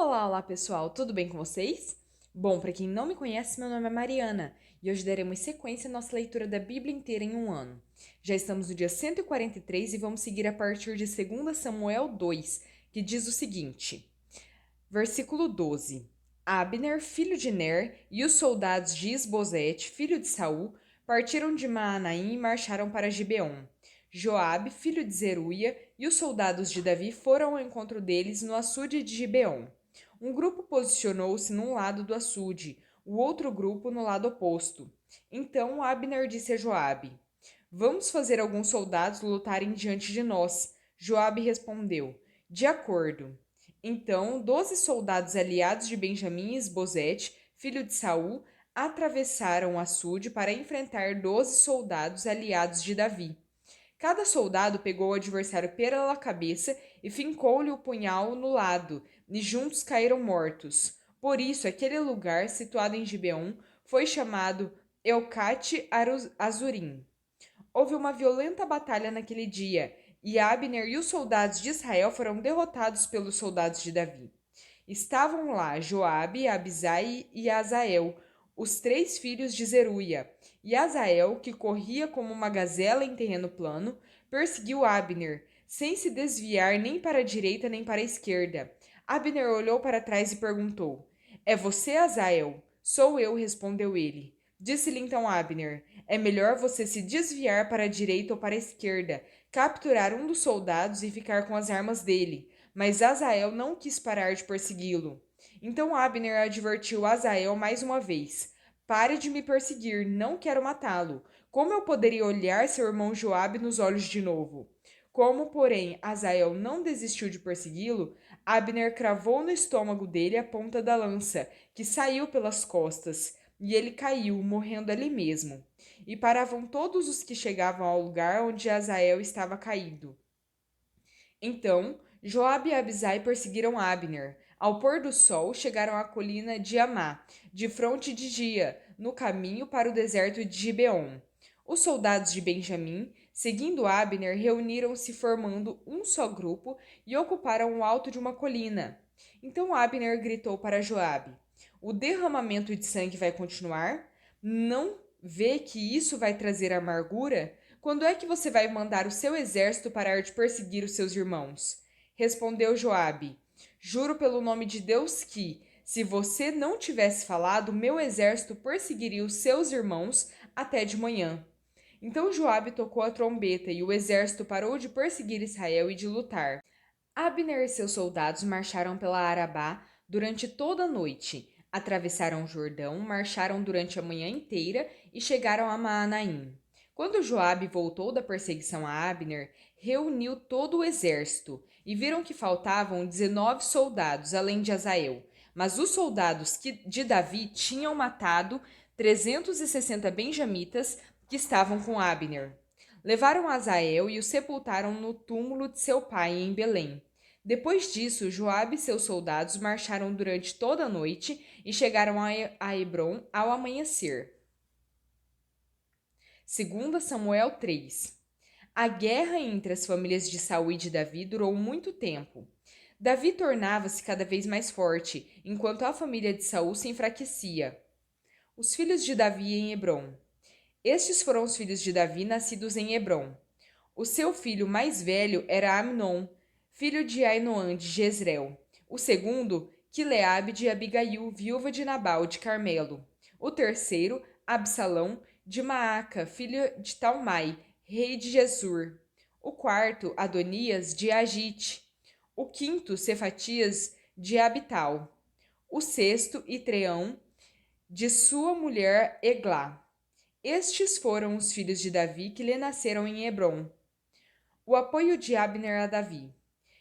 Olá, pessoal, tudo bem com vocês? Bom, para quem não me conhece, meu nome é Mariana e hoje daremos sequência à nossa leitura da Bíblia inteira em um ano. Já estamos no dia 143 e vamos seguir a partir de 2 Samuel 2, que diz o seguinte: Versículo 12: Abner, filho de Ner, e os soldados de Isbosete, filho de Saul, partiram de Maanaim e marcharam para Gibeon. Joabe, filho de Zeruia, e os soldados de Davi foram ao encontro deles no açude de Gibeon. Um grupo posicionou-se num lado do açude, o outro grupo no lado oposto. Então Abner disse a Joabe: Vamos fazer alguns soldados lutarem diante de nós. Joabe respondeu: De acordo. Então 12 soldados aliados de Benjamim e Esbozete, filho de Saul, atravessaram o açude para enfrentar 12 soldados aliados de Davi. Cada soldado pegou o adversário pela cabeça e fincou-lhe o punhal no lado, e juntos caíram mortos. Por isso, aquele lugar, situado em Gibeon, foi chamado Eucate Azurim. Houve uma violenta batalha naquele dia, e Abner e os soldados de Israel foram derrotados pelos soldados de Davi. Estavam lá Joabe, Abisai e Azael, os 3 filhos de Zeruia. E Azael, que corria como uma gazela em terreno plano, perseguiu Abner, sem se desviar nem para a direita nem para a esquerda. Abner olhou para trás e perguntou: É você, Azael? Sou eu, respondeu ele. Disse-lhe então Abner: É melhor você se desviar para a direita ou para a esquerda, capturar um dos soldados e ficar com as armas dele. Mas Azael não quis parar de persegui-lo. Então Abner advertiu Azael mais uma vez: Pare de me perseguir, não quero matá-lo. Como eu poderia olhar seu irmão Joabe nos olhos de novo? Como, porém, Azael não desistiu de persegui-lo, Abner cravou no estômago dele a ponta da lança, que saiu pelas costas, e ele caiu, morrendo ali mesmo. E paravam todos os que chegavam ao lugar onde Azael estava caído. Então Joabe e Abisai perseguiram Abner. Ao pôr do sol, chegaram à colina de Amá, de fronte de Gia, no caminho para o deserto de Gibeon. Os soldados de Benjamim, seguindo Abner, reuniram-se formando um só grupo e ocuparam o alto de uma colina. Então Abner gritou para Joabe: O derramamento de sangue vai continuar? Não vê que isso vai trazer amargura? Quando é que você vai mandar o seu exército parar de perseguir os seus irmãos? Respondeu Joabe: Juro pelo nome de Deus que, se você não tivesse falado, meu exército perseguiria os seus irmãos até de manhã. Então Joabe tocou a trombeta e o exército parou de perseguir Israel e de lutar. Abner e seus soldados marcharam pela Arabá durante toda a noite. Atravessaram o Jordão, marcharam durante a manhã inteira e chegaram a Maanaim. Quando Joabe voltou da perseguição a Abner, reuniu todo o exército e viram que faltavam 19 soldados, além de Azael. Mas os soldados de Davi tinham matado 360 benjamitas que estavam com Abner. Levaram Azael e o sepultaram no túmulo de seu pai em Belém. Depois disso, Joabe e seus soldados marcharam durante toda a noite e chegaram a Hebrom ao amanhecer. 2 Samuel 3. A guerra entre as famílias de Saul e de Davi durou muito tempo. Davi tornava-se cada vez mais forte, enquanto a família de Saul se enfraquecia. Os filhos de Davi em Hebrom. Estes foram os filhos de Davi nascidos em Hebrom. O seu filho mais velho era Amnon, filho de Ainoã de Jezreel. O segundo, Quileabe de Abigail, viúva de Nabal de Carmelo. O terceiro, Absalão de Maaca, filho de Talmai, rei de Gesur. O quarto, Adonias de Agite. O quinto, Cefatias de Abital. O sexto, Itreão de sua mulher Eglá. Estes foram os filhos de Davi que lhe nasceram em Hebrom. O apoio de Abner a Davi.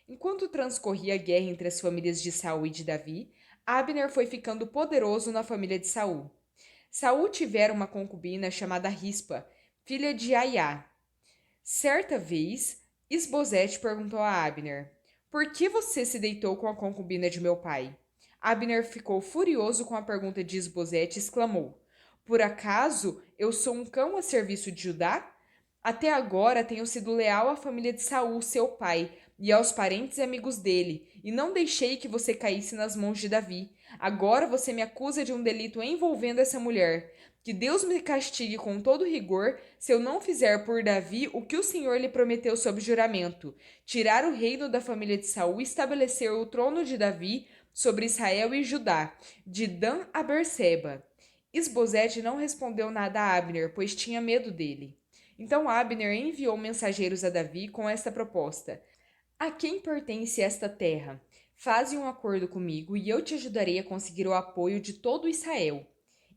Enquanto transcorria a guerra entre as famílias de Saul e de Davi, Abner foi ficando poderoso na família de Saul. Saul tivera uma concubina chamada Rispa, filha de Aiá. Certa vez, Isbosete perguntou a Abner: Por que você se deitou com a concubina de meu pai? Abner ficou furioso com a pergunta de Isbosete e exclamou: Por acaso eu sou um cão a serviço de Judá? Até agora tenho sido leal à família de Saul, seu pai, e aos parentes e amigos dele, e não deixei que você caísse nas mãos de Davi. Agora você me acusa de um delito envolvendo essa mulher. Que Deus me castigue com todo rigor se eu não fizer por Davi o que o Senhor lhe prometeu sob juramento: tirar o reino da família de Saul e estabelecer o trono de Davi sobre Israel e Judá, de Dan a Berseba. Isbosete não respondeu nada a Abner, pois tinha medo dele. Então Abner enviou mensageiros a Davi com esta proposta: a quem pertence esta terra? Faze um acordo comigo e eu te ajudarei a conseguir o apoio de todo Israel.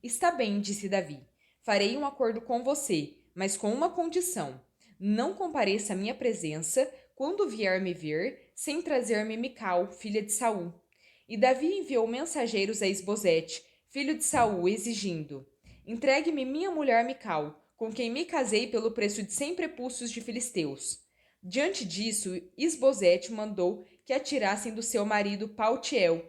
Está bem, disse Davi. Farei um acordo com você, mas com uma condição: não compareça à minha presença quando vier me ver, sem trazer-me Mical, filha de Saul. E Davi enviou mensageiros a Isbosete, filho de Saul, exigindo: entregue-me minha mulher Mical, com quem me casei pelo preço de 100 prepúcios de filisteus. Diante disso, Isbosete mandou que a tirassem do seu marido Paltiel,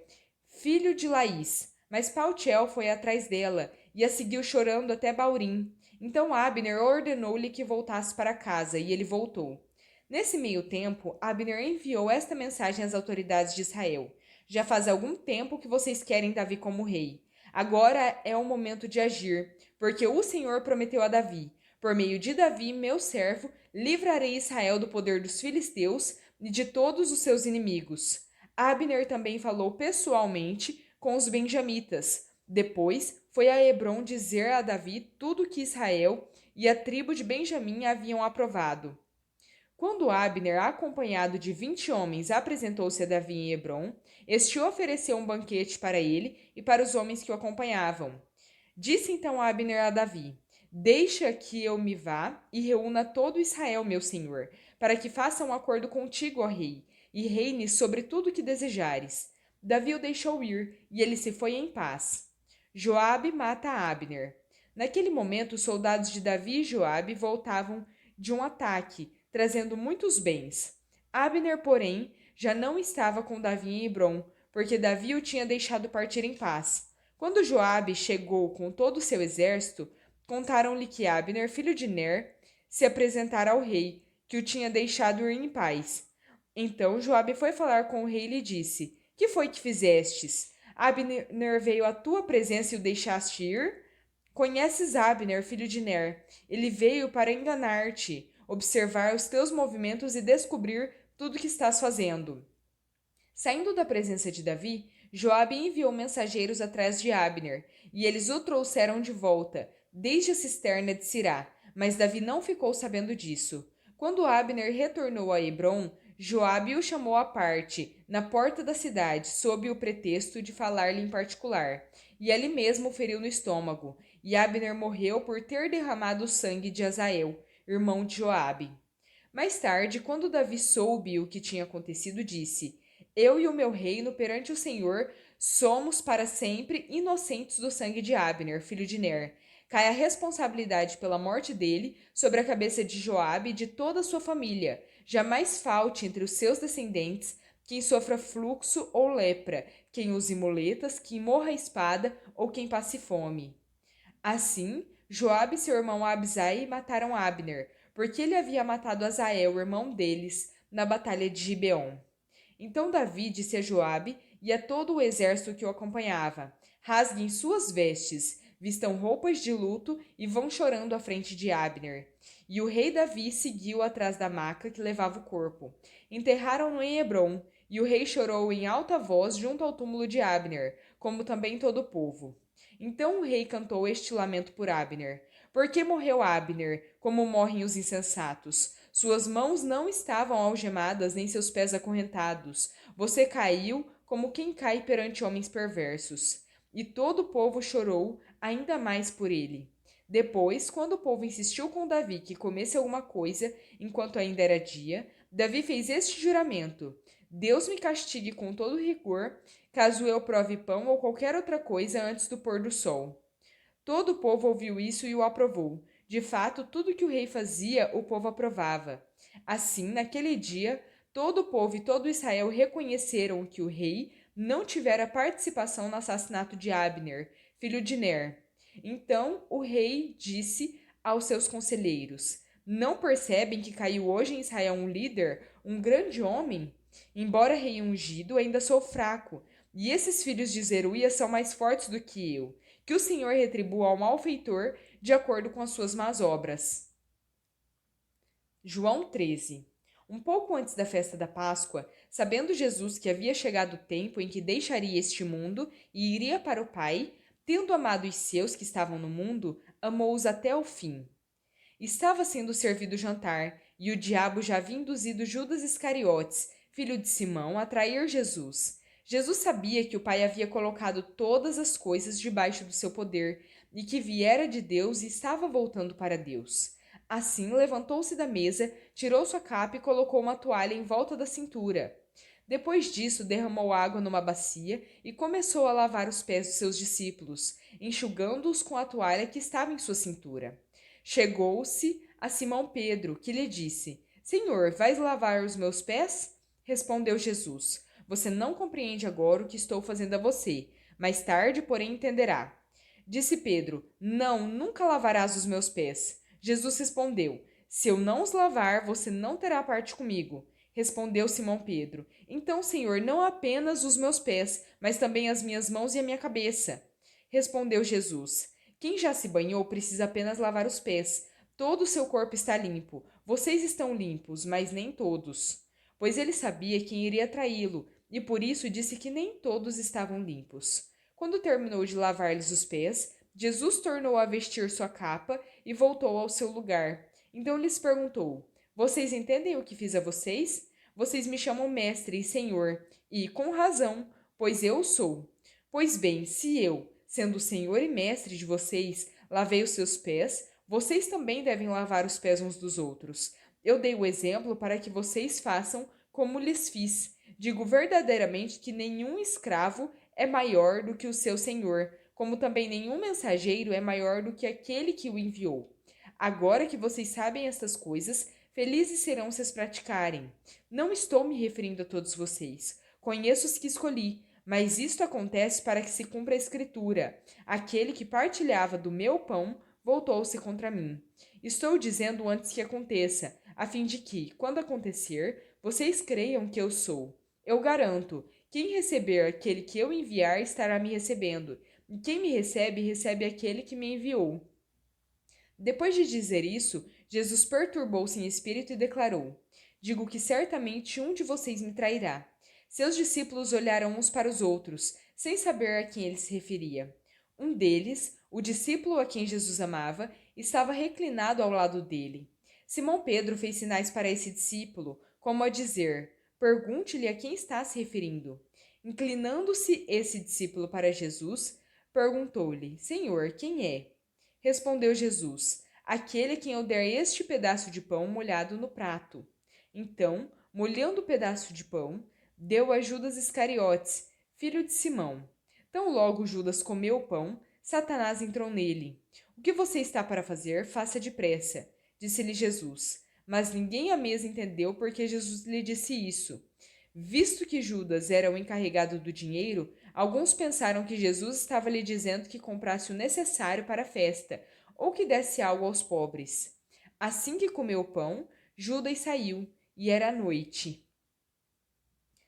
filho de Laís. Mas Paltiel foi atrás dela e a seguiu chorando até Baurim. Então Abner ordenou-lhe que voltasse para casa, e ele voltou. Nesse meio tempo, Abner enviou esta mensagem às autoridades de Israel: já faz algum tempo que vocês querem Davi como rei. Agora é o momento de agir, porque o Senhor prometeu a Davi: por meio de Davi, meu servo, livrarei Israel do poder dos filisteus e de todos os seus inimigos. Abner também falou pessoalmente com os benjamitas. Depois foi a Hebrom dizer a Davi tudo o que Israel e a tribo de Benjamim haviam aprovado. Quando Abner, acompanhado de 20 homens, apresentou-se a Davi em Hebrom, este ofereceu um banquete para ele e para os homens que o acompanhavam. Disse então Abner a Davi: deixa que eu me vá e reúna todo Israel, meu senhor, para que faça um acordo contigo, ó rei, e reine sobre tudo o que desejares. Davi o deixou ir, e ele se foi em paz. Joabe mata Abner. Naquele momento, os soldados de Davi e Joabe voltavam de um ataque, trazendo muitos bens. Abner, porém, já não estava com Davi em Hebrom, porque Davi o tinha deixado partir em paz. Quando Joabe chegou com todo o seu exército, contaram-lhe que Abner, filho de Ner, se apresentara ao rei, que o tinha deixado ir em paz. Então Joabe foi falar com o rei e lhe disse: que foi que fizestes? Abner veio à tua presença e o deixaste ir? Conheces Abner, filho de Ner. Ele veio para enganar-te, observar os teus movimentos e descobrir tudo o que estás fazendo. Saindo da presença de Davi, Joabe enviou mensageiros atrás de Abner, e eles o trouxeram de volta, desde a cisterna de Sirá, mas Davi não ficou sabendo disso. Quando Abner retornou a Hebrom, Joabe o chamou à parte, na porta da cidade, sob o pretexto de falar-lhe em particular, e ali mesmo o feriu no estômago, e Abner morreu por ter derramado o sangue de Azael, irmão de Joabe. Mais tarde, quando Davi soube o que tinha acontecido, disse: eu e o meu reino perante o Senhor somos para sempre inocentes do sangue de Abner, filho de Ner. Cai a responsabilidade pela morte dele sobre a cabeça de Joabe e de toda a sua família. Jamais falte entre os seus descendentes quem sofra fluxo ou lepra, quem use muletas, quem morra a espada ou quem passe fome. Assim, Joabe e seu irmão Abisai mataram Abner, porque ele havia matado Azael, irmão deles, na batalha de Gibeon. Então Davi disse a Joabe e a todo o exército que o acompanhava: rasguem suas vestes, vistam roupas de luto e vão chorando à frente de Abner. E o rei Davi seguiu atrás da maca que levava o corpo. Enterraram-no em Hebrom, e o rei chorou em alta voz junto ao túmulo de Abner, como também todo o povo. Então o rei cantou este lamento por Abner: por que morreu Abner, como morrem os insensatos? Suas mãos não estavam algemadas, nem seus pés acorrentados. Você caiu como quem cai perante homens perversos. E todo o povo chorou ainda mais por ele. Depois, quando o povo insistiu com Davi que comesse alguma coisa, enquanto ainda era dia, Davi fez este juramento: Deus me castigue com todo rigor, caso eu prove pão ou qualquer outra coisa antes do pôr do sol. Todo o povo ouviu isso e o aprovou. De fato, tudo que o rei fazia, o povo aprovava. Assim, naquele dia, todo o povo e todo Israel reconheceram que o rei não tivera participação no assassinato de Abner, filho de Ner. Então o rei disse aos seus conselheiros: não percebem que caiu hoje em Israel um líder, um grande homem? Embora rei ungido, ainda sou fraco, e esses filhos de Zeruia são mais fortes do que eu. Que o Senhor retribua ao malfeitor de acordo com as suas más obras. João 13. Um pouco antes da festa da Páscoa, sabendo Jesus que havia chegado o tempo em que deixaria este mundo e iria para o Pai, tendo amado os seus que estavam no mundo, amou-os até o fim. Estava sendo servido o jantar, e o diabo já havia induzido Judas Iscariotes, filho de Simão, a trair Jesus. Jesus sabia que o Pai havia colocado todas as coisas debaixo do seu poder, e que viera de Deus e estava voltando para Deus. Assim, levantou-se da mesa, tirou sua capa e colocou uma toalha em volta da cintura. Depois disso, derramou água numa bacia e começou a lavar os pés dos seus discípulos, enxugando-os com a toalha que estava em sua cintura. Chegou-se a Simão Pedro, que lhe disse: Senhor, vais lavar os meus pés? Respondeu Jesus: Você não compreende agora o que estou fazendo a você. Mais tarde, porém, entenderá. Disse Pedro: Não, nunca lavarás os meus pés. Jesus respondeu: Se eu não os lavar, você não terá parte comigo. Respondeu Simão Pedro: Então, Senhor, não apenas os meus pés, mas também as minhas mãos e a minha cabeça. Respondeu Jesus: Quem já se banhou precisa apenas lavar os pés. Todo o seu corpo está limpo. Vocês estão limpos, mas nem todos. Pois ele sabia quem iria traí-lo, e por isso disse que nem todos estavam limpos. Quando terminou de lavar-lhes os pés, Jesus tornou a vestir sua capa e voltou ao seu lugar. Então lhes perguntou: Vocês entendem o que fiz a vocês? Vocês me chamam mestre e senhor, e com razão, pois eu sou. Pois bem, se eu, sendo o senhor e mestre de vocês, lavei os seus pés, vocês também devem lavar os pés uns dos outros. Eu dei o exemplo para que vocês façam como lhes fiz. Digo verdadeiramente que nenhum escravo é maior do que o seu senhor, como também nenhum mensageiro é maior do que aquele que o enviou. Agora que vocês sabem estas coisas, felizes serão se as praticarem. Não estou me referindo a todos vocês. Conheço os que escolhi, mas isto acontece para que se cumpra a Escritura. Aquele que partilhava do meu pão voltou-se contra mim. Estou dizendo antes que aconteça, a fim de que, quando acontecer, vocês creiam que eu sou. Eu garanto, quem receber aquele que eu enviar estará me recebendo, e quem me recebe, recebe aquele que me enviou. Depois de dizer isso, Jesus perturbou-se em espírito e declarou: Digo que certamente um de vocês me trairá. Seus discípulos olharam uns para os outros, sem saber a quem ele se referia. Um deles, o discípulo a quem Jesus amava, estava reclinado ao lado dele. Simão Pedro fez sinais para esse discípulo, como a dizer: Pergunte-lhe a quem está se referindo. Inclinando-se esse discípulo para Jesus, perguntou-lhe: Senhor, quem é? Respondeu Jesus: Aquele a quem eu der este pedaço de pão molhado no prato. Então, molhando o pedaço de pão, deu a Judas Iscariotes, filho de Simão. Tão logo Judas comeu o pão, Satanás entrou nele. O que você está para fazer, faça depressa, disse-lhe Jesus. Mas ninguém à mesa entendeu porque Jesus lhe disse isso. Visto que Judas era o encarregado do dinheiro, alguns pensaram que Jesus estava lhe dizendo que comprasse o necessário para a festa, ou que desse algo aos pobres. Assim que comeu o pão, Judas saiu, e era noite.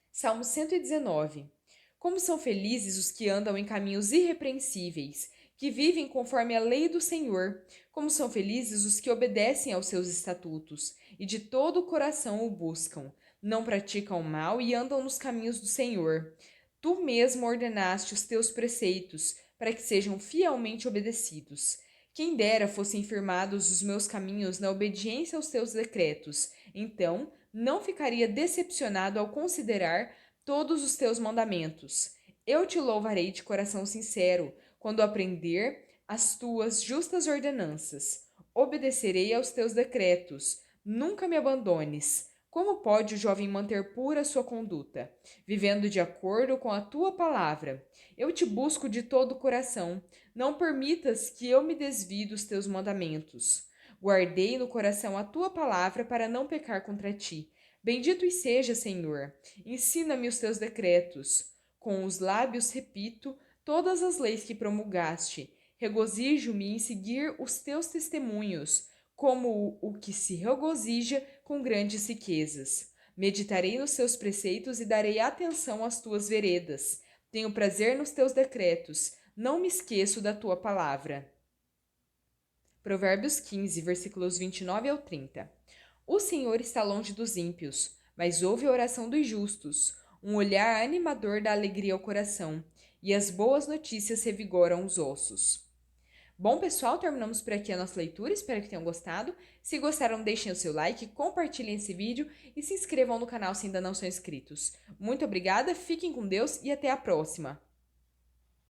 Salmo 119. Como são felizes os que andam em caminhos irrepreensíveis, que vivem conforme a lei do Senhor. Como são felizes os que obedecem aos seus estatutos, e de todo o coração o buscam. Não praticam o mal e andam nos caminhos do Senhor. Tu mesmo ordenaste os teus preceitos, para que sejam fielmente obedecidos. Quem dera fossem firmados os meus caminhos na obediência aos teus decretos. Então, não ficaria decepcionado ao considerar todos os teus mandamentos. Eu te louvarei de coração sincero, quando aprender as tuas justas ordenanças. Obedecerei aos teus decretos. Nunca me abandones. Como pode o jovem manter pura sua conduta? Vivendo de acordo com a tua palavra. Eu te busco de todo o coração. Não permitas que eu me desvie dos teus mandamentos. Guardei no coração a tua palavra para não pecar contra ti. Bendito seja, Senhor. Ensina-me os teus decretos. Com os lábios repito todas as leis que promulgaste. Regozijo-me em seguir os teus testemunhos, como o que se regozija com grandes riquezas. Meditarei nos teus preceitos e darei atenção às tuas veredas. Tenho prazer nos teus decretos. Não me esqueço da tua palavra. Provérbios 15, versículos 29 ao 30. O Senhor está longe dos ímpios, mas ouve a oração dos justos. Um olhar animador dá alegria ao coração, e as boas notícias revigoram os ossos. Bom, pessoal, terminamos por aqui a nossa leitura. Espero que tenham gostado. Se gostaram, deixem o seu like, compartilhem esse vídeo e se inscrevam no canal se ainda não são inscritos. Muito obrigada, fiquem com Deus e até a próxima!